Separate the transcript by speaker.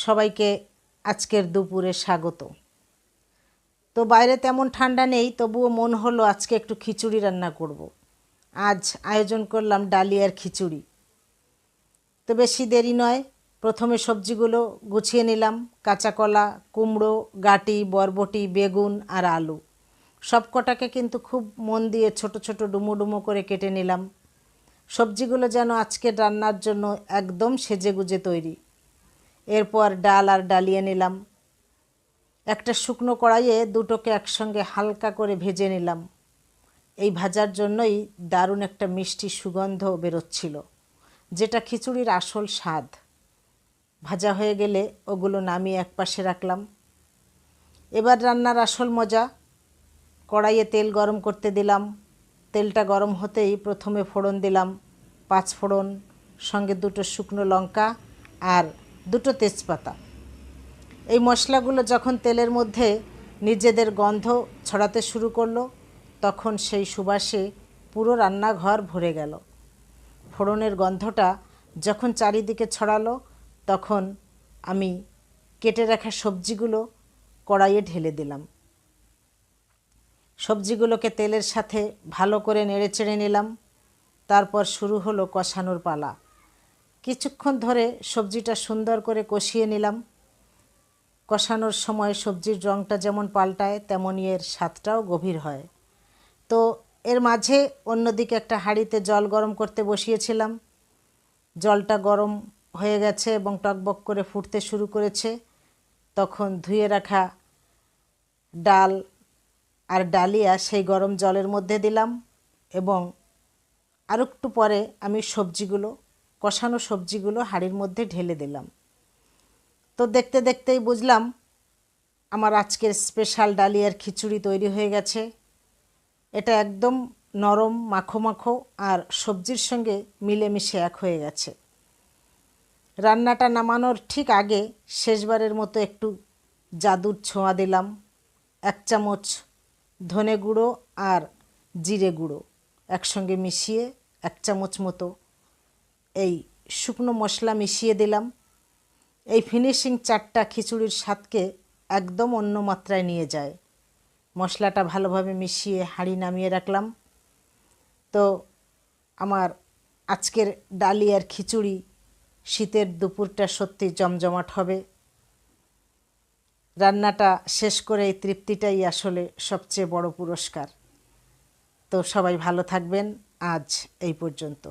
Speaker 1: সবাইকে আজকের দুপুরে স্বাগত। তো বাইরে তেমন ঠান্ডা নেই, তবুও মন হলো আজকে একটু খিচুড়ি রান্না করব। আজ আয়োজন করলাম ডালিয়ার খিচুড়ি। তো বেশি দেরি নয়, প্রথমে সবজিগুলো গুছিয়ে নিলাম। কাঁচা কলা, কুমড়ো, গাঁটি, বরবটি, বেগুন আর আলু সব কটাকে কিন্তু খুব মন দিয়ে ছোট ছোট ডুমো ডুমো করে কেটে নিলাম। সবজিগুলো যেন আজকের রান্নার জন্য একদম সেজেগুজে তৈরি। এরপর ডাল আর ডালিয়ে নিলাম। একটা শুকনো কড়াইয়ে দুটোকে একসঙ্গে হালকা করে ভেজে নিলাম। এই ভাজার জন্যই দারুণ একটা মিষ্টি সুগন্ধ বেরোচ্ছিল, যেটা খিচুড়ির আসল স্বাদ। ভাজা হয়ে গেলে ওগুলো নামিয়ে একপাশে রাখলাম। এবার রান্নার আসল মজা। কড়াইয়ে তেল গরম করতে দিলাম। তেলটা গরম হতেই প্রথমে ফোড়ন দিলাম 5 ফোড়ন, সঙ্গে 2টো শুকনো লঙ্কা আর 2টো তেজপাতা। এই মশলাগুলো যখন তেলের মধ্যে নিজেদের গন্ধ ছড়াতে শুরু করলো, তখন সেই সুবাসে পুরো রান্নাঘর ভরে গেল। ফোড়নের গন্ধটা যখন চারিদিকে ছড়ালো, তখন আমি কেটে রাখা সবজিগুলো কড়াইয়ে ঢেলে দিলাম। সবজিগুলোকে তেলের সাথে ভালো করে নেড়েচেড়ে নিলাম। তারপর শুরু হলো কষানোর পালা। কিছুক্ষণ ধরে সবজিটা সুন্দর করে কষিয়ে নিলাম। কষানোর সময় সবজির রঙটা যেমন পাল্টায়, তেমনই এর স্বাদটাও গভীর হয়। তো এর মাঝে অন্যদিকে একটা হাঁড়িতে জল গরম করতে বসিয়েছিলাম। জলটা গরম হয়ে গেছে এবং টকবক করে ফুটতে শুরু করেছে। তখন ধুয়ে রাখা ডাল আর ডালিয়া সেই গরম জলের মধ্যে দিলাম এবং আর একটু পরে আমি কষানো সবজিগুলো হাঁড়ির মধ্যে ঢেলে দিলাম। তো দেখতে দেখতেই বুঝলাম আমার আজকের স্পেশাল ডালিয়ার খিচুড়ি তৈরি হয়ে গেছে। এটা একদম নরম, মাখো মাখো আর সবজির সঙ্গে মিলেমিশে এক হয়ে গেছে। রান্নাটা নামানোর ঠিক আগে শেষবারের মতো একটু জাদুর ছোঁয়া দিলাম। 1 চামচ ধনে গুঁড়ো আর জিরে গুঁড়ো একসঙ্গে মিশিয়ে 1 চামচ মতো এই শুকনো মশলা মিশিয়ে দিলাম। এই ফিনিশিং চাটটা খিচুড়ির স্বাদকে একদম অন্য মাত্রায় নিয়ে যায়। মশলাটা ভালোভাবে মিশিয়ে হাঁড়ি নামিয়ে রাখলাম। তো আমার আজকের ডালিয়ার খিচুড়ি শীতের দুপুরটা সত্যি জমজমাট হবে। রান্নাটা শেষ করে এই তৃপ্তিটাই আসলে সবচেয়ে বড় পুরস্কার। তো সবাই ভালো থাকবেন। আজ এই পর্যন্ত।